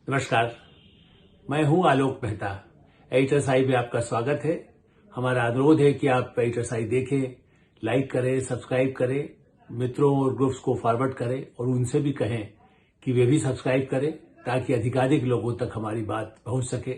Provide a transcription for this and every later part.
नमस्कार, मैं हूं आलोक मेहता। एडिटर्स आई में आपका स्वागत है। हमारा अनुरोध है कि आप एडिटर्स आई देखें, लाइक करें, सब्सक्राइब करें, मित्रों और ग्रुप्स को फॉरवर्ड करें और उनसे भी कहें कि वे भी सब्सक्राइब करें ताकि अधिकाधिक लोगों तक हमारी बात पहुंच सके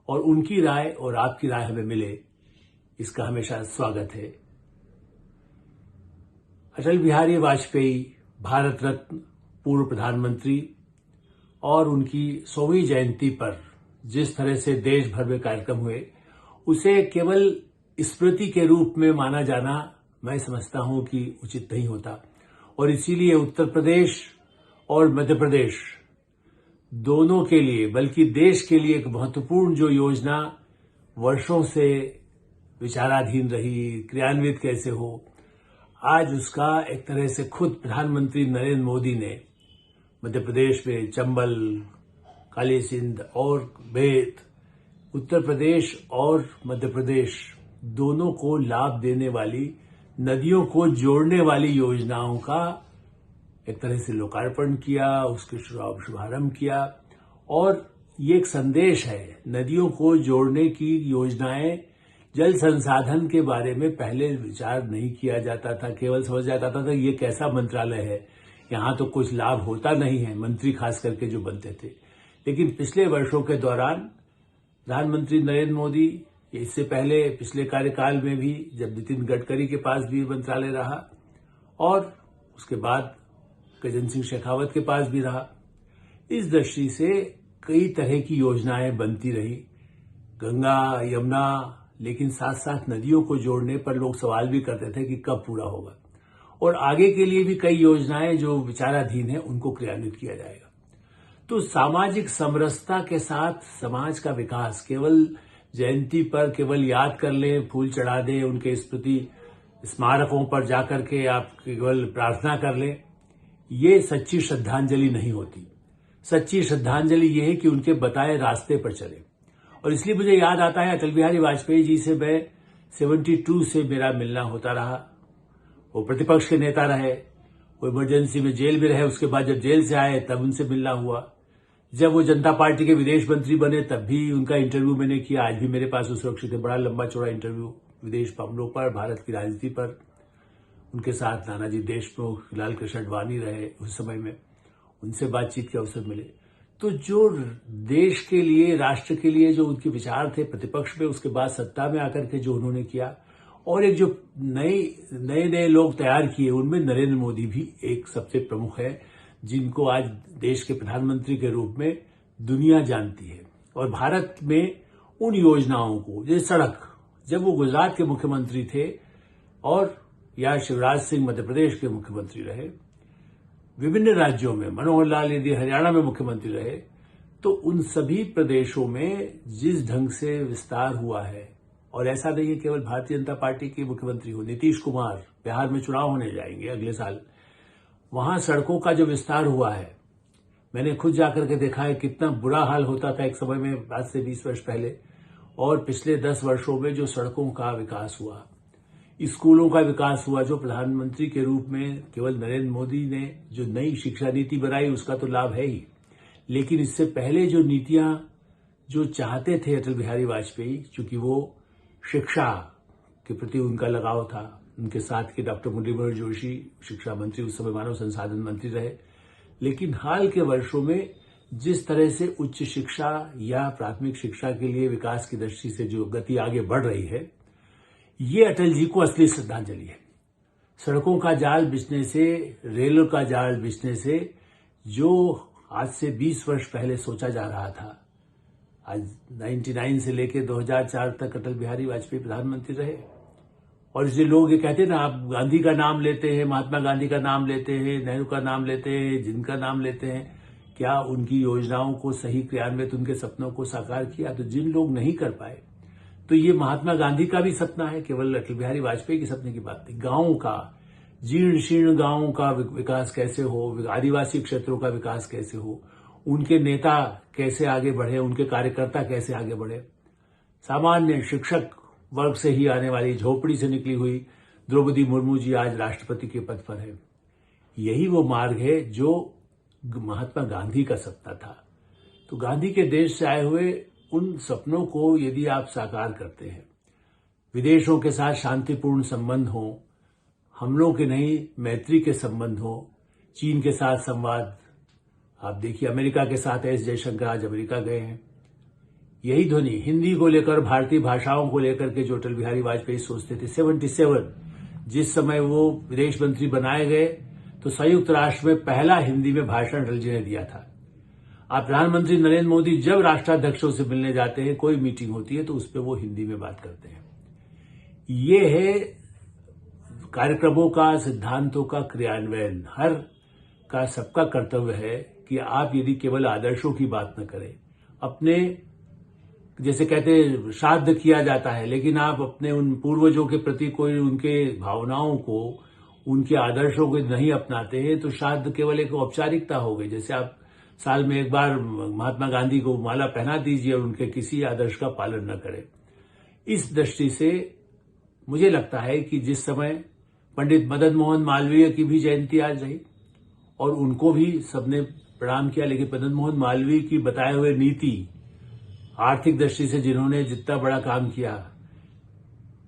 और उनकी राय और आपकी राय हमें मिले, इसका हमेशा स्वागत है। अटल बिहारी वाजपेयी भारत रत्न पूर्व प्रधानमंत्री और उनकी 100वीं जयंती पर जिस तरह से देश भर में कार्यक्रम हुए, उसे केवल स्मृति के रूप में माना जाना मैं समझता हूं कि उचित नहीं होता और इसीलिए उत्तर प्रदेश और मध्य प्रदेश दोनों के लिए, बल्कि देश के लिए एक महत्वपूर्ण जो योजना वर्षों से विचाराधीन रही, क्रियान्वित कैसे हो, आज उसका एक तरह से खुद प्रधानमंत्री नरेंद्र मोदी ने मध्य प्रदेश में चंबल, काली सिंध और बेत, उत्तर प्रदेश और मध्य प्रदेश दोनों को लाभ देने वाली, नदियों को जोड़ने वाली योजनाओं का एक तरह से लोकार्पण किया, उसके शुभारंभ किया। और ये एक संदेश है, नदियों को जोड़ने की योजनाएं, जल संसाधन के बारे में पहले विचार नहीं किया जाता था, केवल समझ जाता था ये कैसा मंत्रालय है, यहां तो कुछ लाभ होता नहीं है, मंत्री खास करके जो बनते थे। लेकिन पिछले वर्षों के दौरान प्रधानमंत्री नरेंद्र मोदी, इससे पहले पिछले कार्यकाल में भी जब नितिन गडकरी के पास भी मंत्रालय रहा और उसके बाद गजेंद्र सिंह शेखावत के पास भी रहा, इस दृष्टि से कई तरह की योजनाएं बनती रही, गंगा यमुना, लेकिन साथ साथ नदियों को जोड़ने पर लोग सवाल भी करते थे कि कब पूरा होगा और आगे के लिए भी कई योजनाएं जो विचाराधीन है उनको क्रियान्वित किया जाएगा। तो सामाजिक समरसता के साथ समाज का विकास केवल जयंती पर केवल याद कर लें, फूल चढ़ा दें, उनके स्मृति स्मारकों पर जाकर के आप केवल प्रार्थना कर लें, ये सच्ची श्रद्धांजलि नहीं होती। सच्ची श्रद्धांजलि ये है कि उनके बताए रास्ते पर चले। और इसलिए मुझे याद आता है अटल बिहारी वाजपेयी जी से मैं 72 से मेरा मिलना होता रहा। वो प्रतिपक्ष के नेता रहे, वो इमरजेंसी में जेल में रहे, उसके बाद जब जेल से आए तब उनसे मिलना हुआ। जब वो जनता पार्टी के विदेश मंत्री बने तब भी उनका इंटरव्यू मैंने किया, आज भी मेरे पास वो सुरक्षित है, बड़ा लंबा चौड़ा इंटरव्यू विदेश मामलों पर, भारत की राजनीति पर। उनके साथ नानाजी देशमुख, लाल कृष्ण आडवाणी रहे उस समय में, उनसे बातचीत के अवसर मिले। तो जो देश के लिए, राष्ट्र के लिए जो उनके विचार थे प्रतिपक्ष में, उसके बाद सत्ता में आकर के जो उन्होंने किया और एक जो नए लोग तैयार किए, उनमें नरेंद्र मोदी भी एक सबसे प्रमुख है, जिनको आज देश के प्रधानमंत्री के रूप में दुनिया जानती है। और भारत में उन योजनाओं को, जैसे सड़क, जब वो गुजरात के मुख्यमंत्री थे और या शिवराज सिंह मध्य प्रदेश के मुख्यमंत्री रहे, विभिन्न राज्यों में मनोहर लाल यदि हरियाणा में मुख्यमंत्री रहे, तो उन सभी प्रदेशों में जिस ढंग से विस्तार हुआ है, और ऐसा नहीं है केवल भारतीय जनता पार्टी के मुख्यमंत्री हो, नीतीश कुमार, बिहार में चुनाव होने जाएंगे अगले साल, वहां सड़कों का जो विस्तार हुआ है, मैंने खुद जाकर के देखा है कितना बुरा हाल होता था एक समय में, आज से 20 वर्ष पहले। और पिछले 10 वर्षों में जो सड़कों का विकास हुआ, स्कूलों का विकास हुआ, जो प्रधानमंत्री के रूप में केवल नरेंद्र मोदी ने जो नई शिक्षा नीति बनाई उसका तो लाभ है ही, लेकिन इससे पहले जो नीतियां जो चाहते थे अटल बिहारी वाजपेयी, चूंकि वो शिक्षा के प्रति उनका लगाव था, उनके साथ के डॉक्टर मुरली मनोहर जोशी शिक्षा मंत्री, उस समय मानव संसाधन मंत्री रहे। लेकिन हाल के वर्षों में जिस तरह से उच्च शिक्षा या प्राथमिक शिक्षा के लिए विकास की दृष्टि से जो गति आगे बढ़ रही है, ये अटल जी को असली श्रद्धांजलि है। सड़कों का जाल बिछने से, रेलों का जाल बिछने से, जो आज से 20 वर्ष पहले सोचा जा रहा था, आज 99 से लेकर 2004 तक अटल बिहारी वाजपेयी प्रधानमंत्री रहे। और इसलिए लोग ये कहते हैं ना, आप गांधी का नाम लेते हैं, महात्मा गांधी का नाम लेते हैं, नेहरू का नाम लेते हैं, जिनका नाम लेते हैं, क्या उनकी योजनाओं को सही क्रियान्वित, उनके सपनों को साकार किया? तो जिन लोग नहीं कर पाए, तो ये महात्मा गांधी का भी सपना है, केवल अटल बिहारी वाजपेयी के सपने की बात नहीं। गांवों का, जीर्ण शीर्ण गांवों का विकास कैसे हो, आदिवासी क्षेत्रों का विकास कैसे हो, उनके नेता कैसे आगे बढ़े, उनके कार्यकर्ता कैसे आगे बढ़े। सामान्य शिक्षक वर्ग से ही आने वाली, झोपड़ी से निकली हुई द्रौपदी मुर्मू जी आज राष्ट्रपति के पद पर है। यही वो मार्ग है जो महात्मा गांधी का सपना था। तो गांधी के देश से आए हुए उन सपनों को यदि आप साकार करते हैं, विदेशों के साथ शांतिपूर्ण संबंध हो, हमलों के नहीं मैत्री के संबंध हो, चीन के साथ संवाद, आप देखिए अमेरिका के साथ एस जयशंकर आज अमेरिका गए हैं। यही ध्वनि हिंदी को लेकर, भारतीय भाषाओं को लेकर के जो अटल बिहारी वाजपेयी सोचते थे, 77 जिस समय वो विदेश मंत्री बनाए गए तो संयुक्त राष्ट्र में पहला हिंदी में भाषण अटल जी ने दिया था। आप प्रधानमंत्री नरेंद्र मोदी जब राष्ट्राध्यक्षों से मिलने जाते हैं, कोई मीटिंग होती है तो उस पर वो हिंदी में बात करते हैं। ये है कार्यक्रमों का, सिद्धांतों का क्रियान्वयन। हर का सबका कर्तव्य है कि आप यदि केवल आदर्शों की बात न करें, अपने जैसे कहते हैं श्राद्ध किया जाता है, लेकिन आप अपने उन पूर्वजों के प्रति कोई उनके भावनाओं को, उनके आदर्शों को नहीं अपनाते हैं तो श्राद्ध केवल एक औपचारिकता हो गई। जैसे आप साल में एक बार महात्मा गांधी को माला पहना दीजिए और उनके किसी आदर्श का पालन न करें। इस दृष्टि से मुझे लगता है कि जिस समय पंडित मदन मोहन मालवीय की भी जयंती आज रही और उनको भी सबने प्रणाम किया, लेकिन मदन मोहन मालवीय की बताए हुए नीति, आर्थिक दृष्टि से जिन्होंने जितना बड़ा काम किया,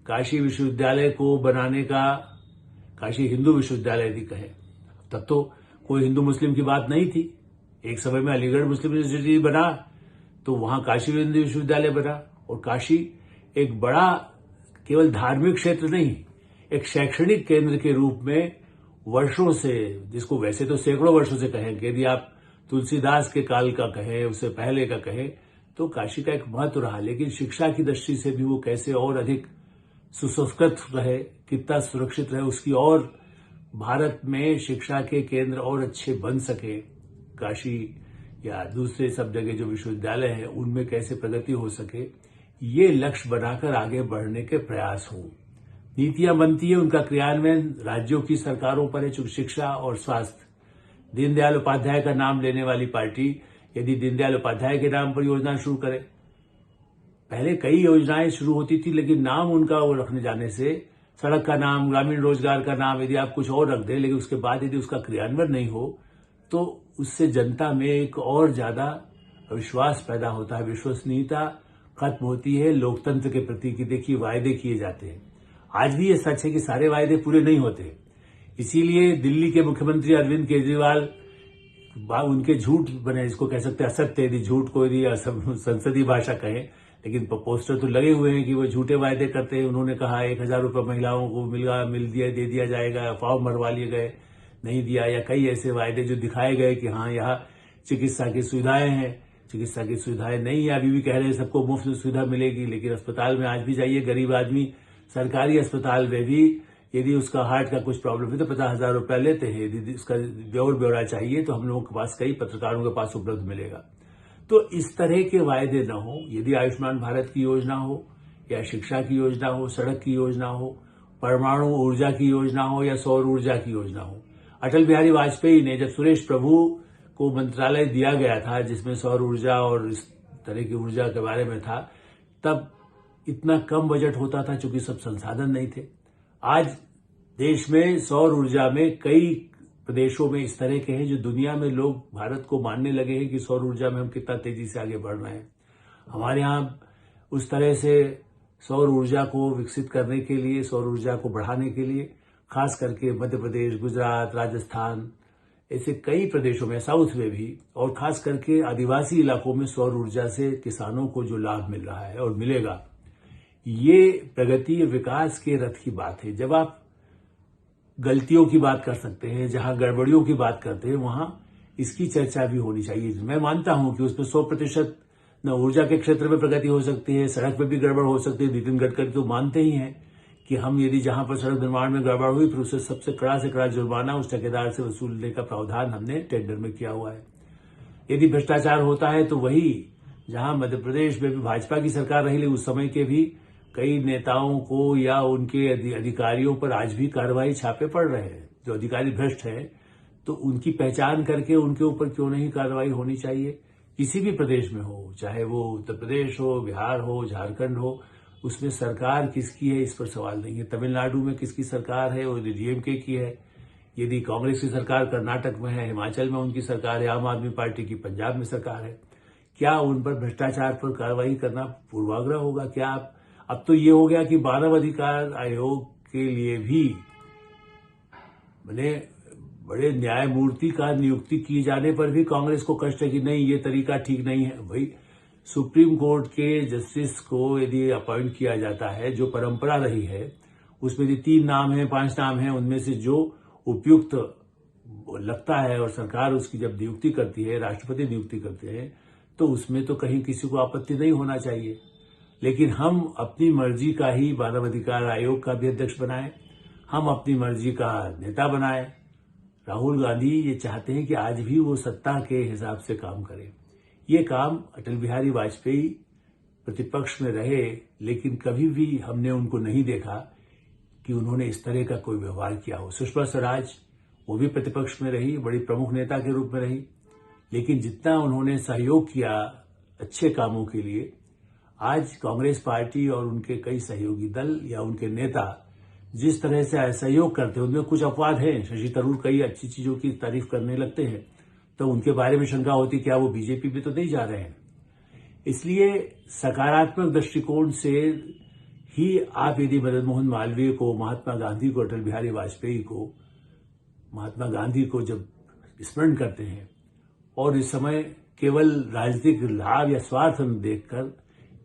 काशी विश्वविद्यालय को बनाने का, काशी हिंदू विश्वविद्यालय यदि कहे, तब तो कोई हिंदू मुस्लिम की बात नहीं थी। एक समय में अलीगढ़ मुस्लिम यूनिवर्सिटी बना तो वहां काशी हिंदू विश्वविद्यालय बना, और काशी एक बड़ा केवल धार्मिक क्षेत्र नहीं, एक शैक्षणिक केंद्र के रूप में वर्षों से, जिसको वैसे तो सैकड़ों वर्षों से कहेंगे, यदि आप तुलसीदास के काल का कहें, उससे पहले का कहें, तो काशी का एक महत्व रहा। लेकिन शिक्षा की दृष्टि से भी वो कैसे और अधिक सुसंस्कृत रहे, कितना सुरक्षित रहे, उसकी और भारत में शिक्षा के केंद्र और अच्छे बन सके, काशी या दूसरे सब जगह जो विश्वविद्यालय है उनमें कैसे प्रगति हो सके, ये लक्ष्य बनाकर आगे बढ़ने के प्रयास हों। नीतियां बनती है, उनका क्रियान्वयन राज्यों की सरकारों पर है। चूंकि शिक्षा और स्वास्थ्य, दीनदयाल उपाध्याय का नाम लेने वाली पार्टी यदि दीनदयाल उपाध्याय के नाम पर योजना शुरू करे, पहले कई योजनाएं शुरू होती थी लेकिन नाम उनका वो रखने जाने से, सड़क का नाम, ग्रामीण रोजगार का नाम यदि आप कुछ और रख दें, लेकिन उसके बाद यदि उसका क्रियान्वयन नहीं हो तो उससे जनता में एक और ज्यादा विश्वास पैदा होता है, विश्वसनीयता खत्म होती है लोकतंत्र के प्रति कि देखिए वायदे किए जाते हैं। आज भी ये सच है कि सारे वायदे पूरे नहीं होते, इसीलिए दिल्ली के मुख्यमंत्री अरविंद केजरीवाल, उनके झूठ बने, इसको कह सकते हैं असत्य, यदि झूठ को यदि संसदीय भाषा कहें, लेकिन पोस्टर तो लगे हुए हैं कि वो झूठे वायदे करते हैं। उन्होंने कहा 1000 रुपये महिलाओं को दे दिया जाएगा, फॉर्म भरवा लिए गए, नहीं दिया, या कई ऐसे वायदे जो दिखाए गए कि हाँ यहाँ चिकित्सा की सुविधाएं हैं, चिकित्सा की सुविधाएं नहीं है। अभी भी कह रहे हैं सबको मुफ्त सुविधा मिलेगी, लेकिन अस्पताल में आज भी जाइए, गरीब आदमी सरकारी अस्पताल में भी यदि उसका हार्ट का कुछ प्रॉब्लम है तो 50,000 रुपया लेते हैं। यदि उसका ब्यौरा चाहिए तो हम लोगों के पास, कई पत्रकारों के पास उपलब्ध मिलेगा। तो इस तरह के वायदे न हो। यदि आयुष्मान भारत की योजना हो, या शिक्षा की योजना हो, सड़क की योजना हो, परमाणु ऊर्जा की योजना हो, या सौर ऊर्जा की योजना हो। अटल बिहारी वाजपेयी ने, जब सुरेश प्रभु को मंत्रालय दिया गया था जिसमें सौर ऊर्जा और इस तरह की ऊर्जा के बारे में था, तब इतना कम बजट होता था क्योंकि सब संसाधन नहीं थे। आज देश में सौर ऊर्जा में कई प्रदेशों में इस तरह के हैं जो दुनिया में लोग भारत को मानने लगे हैं कि सौर ऊर्जा में हम कितना तेजी से आगे बढ़ रहे हैं। हमारे यहाँ उस तरह से सौर ऊर्जा को विकसित करने के लिए, सौर ऊर्जा को बढ़ाने के लिए, खास करके मध्य प्रदेश, गुजरात, राजस्थान, ऐसे कई प्रदेशों में, साउथ में भी, और खास करके आदिवासी इलाकों में सौर ऊर्जा से किसानों को जो लाभ मिल रहा है और मिलेगा, ये प्रगति और विकास के रथ की बात है। जब आप गलतियों की बात कर सकते हैं, जहां गड़बड़ियों की बात करते हैं, वहां इसकी चर्चा भी होनी चाहिए। मैं मानता हूं कि उसमें 100% न ऊर्जा के क्षेत्र में प्रगति हो सकती है, सड़क में भी गड़बड़ हो सकती है। नितिन गडकरी तो मानते ही हैं कि हम यदि जहां पर सड़क निर्माण में गड़बड़ हुई फिर उससे सबसे कड़ा से कड़ा जुर्माना उस ठेकेदार से वसूलने का प्रावधान हमने टेंडर में किया हुआ है। यदि भ्रष्टाचार होता है तो वही, जहां मध्य प्रदेश में भी भाजपा की सरकार रही, उस समय के भी कई नेताओं को या उनके अधिकारियों पर आज भी कार्रवाई, छापे पड़ रहे हैं। जो अधिकारी भ्रष्ट है तो उनकी पहचान करके उनके ऊपर क्यों नहीं कार्रवाई होनी चाहिए। किसी भी प्रदेश में हो, चाहे वो उत्तर प्रदेश हो, बिहार हो, झारखंड हो, उसमें सरकार किसकी है इस पर सवाल नहीं है। तमिलनाडु में किसकी सरकार है, वो डीएमके की है। यदि कांग्रेस की सरकार कर्नाटक में है, हिमाचल में उनकी सरकार है, आम आदमी पार्टी की पंजाब में सरकार है। क्या उन पर भ्रष्टाचार पर कार्रवाई करना पूर्वाग्रह होगा? क्या अब तो ये हो गया कि मानव अधिकार आयोग के लिए भी मैंने बड़े न्यायमूर्ति का नियुक्ति किए जाने पर भी कांग्रेस को कष्ट है कि नहीं, ये तरीका ठीक नहीं है। भाई, सुप्रीम कोर्ट के जस्टिस को यदि अपॉइंट किया जाता है, जो परंपरा रही है, उसमें यदि 3 नाम है, 5 नाम है, उनमें से जो उपयुक्त लगता है और सरकार उसकी जब नियुक्ति करती है, राष्ट्रपति नियुक्ति करते हैं, तो उसमें तो कहीं किसी को आपत्ति नहीं होना चाहिए। लेकिन हम अपनी मर्जी का ही मानव अधिकार आयोग का भी अध्यक्ष बनाएं, हम अपनी मर्जी का नेता बनाएं। राहुल गांधी ये चाहते हैं कि आज भी वो सत्ता के हिसाब से काम करें। ये काम अटल बिहारी वाजपेयी प्रतिपक्ष में रहे, लेकिन कभी भी हमने उनको नहीं देखा कि उन्होंने इस तरह का कोई व्यवहार किया हो। सुषमा स्वराज, वो भी प्रतिपक्ष में रही, बड़ी प्रमुख नेता के रूप में रही, लेकिन जितना उन्होंने सहयोग किया अच्छे कामों के लिए, आज कांग्रेस पार्टी और उनके कई सहयोगी दल या उनके नेता जिस तरह से असहयोग करते हैं, उनमें कुछ अपवाद हैं। शशि थरूर कई अच्छी चीजों की तारीफ करने लगते हैं, तो उनके बारे में शंका होती क्या वो बीजेपी में तो नहीं जा रहे हैं। इसलिए सकारात्मक दृष्टिकोण से ही आप यदि मदन मोहन मालवीय को, महात्मा गांधी को, अटल बिहारी वाजपेयी को, महात्मा गांधी को जब स्मरण करते हैं और इस समय केवल राजनीतिक लाभ या स्वार्थ न देखकर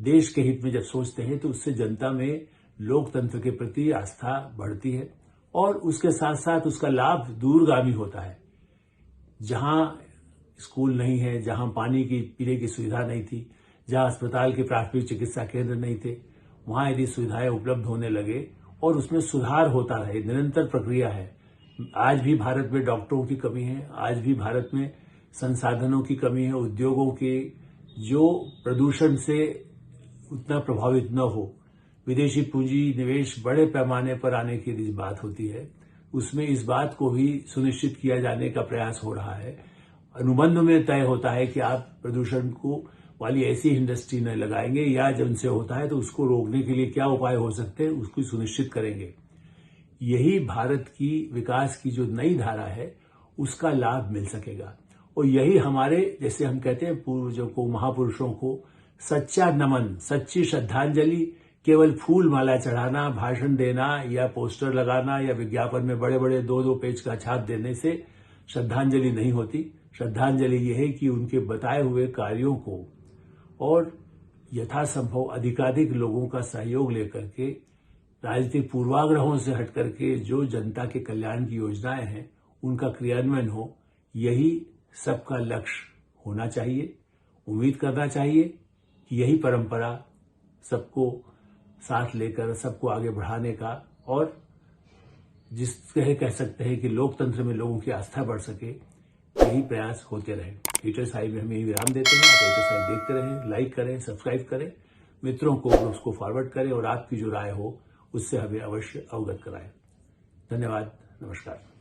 देश के हित में जब सोचते हैं, तो उससे जनता में लोकतंत्र के प्रति आस्था बढ़ती है और उसके साथ साथ उसका लाभ दूरगामी होता है। जहां स्कूल नहीं है, जहां पानी की पीने की सुविधा नहीं थी, जहां अस्पताल के प्राथमिक चिकित्सा केंद्र नहीं थे, वहां यदि सुविधाएं उपलब्ध होने लगे और उसमें सुधार होता रहे, निरंतर प्रक्रिया है। आज भी भारत में डॉक्टरों की कमी है, आज भी भारत में संसाधनों की कमी है, उद्योगों के जो प्रदूषण से उतना प्रभावित न हो, विदेशी पूंजी निवेश बड़े पैमाने पर आने की यदि बात होती है, उसमें इस बात को भी सुनिश्चित किया जाने का प्रयास हो रहा है। अनुबंध में तय होता है कि आप प्रदूषण को वाली ऐसी इंडस्ट्री न लगाएंगे, या जब उनसे होता है तो उसको रोकने के लिए क्या उपाय हो सकते हैं, उसको सुनिश्चित करेंगे। यही भारत की विकास की जो नई धारा है, उसका लाभ मिल सकेगा। और यही हमारे, जैसे हम कहते हैं, पूर्वजों को, महापुरुषों को सच्चा नमन, सच्ची श्रद्धांजलि केवल फूल माला चढ़ाना, भाषण देना या पोस्टर लगाना या विज्ञापन में बड़े बड़े 2-2 पेज का छाप देने से श्रद्धांजलि नहीं होती। श्रद्धांजलि यह है कि उनके बताए हुए कार्यों को और यथासंभव अधिकाधिक लोगों का सहयोग लेकर के, राजनीतिक पूर्वाग्रहों से हट करके जो जनता के कल्याण की योजनाएं हैं, उनका क्रियान्वयन हो, यही सबका लक्ष्य होना चाहिए। उम्मीद करना चाहिए कि यही परंपरा सबको साथ लेकर, सबको आगे बढ़ाने का, और जिस तरह कह सकते हैं कि लोकतंत्र में लोगों की आस्था बढ़ सके, यही प्रयास होते रहे। एडिटर साहिब में हम यही विराम देते हैं। आप एडिटर साहिब देखते रहें, लाइक करें, सब्सक्राइब करें, मित्रों को उसको फॉरवर्ड करें और आपकी जो राय हो उससे हमें अवश्य अवगत कराएं। धन्यवाद, नमस्कार।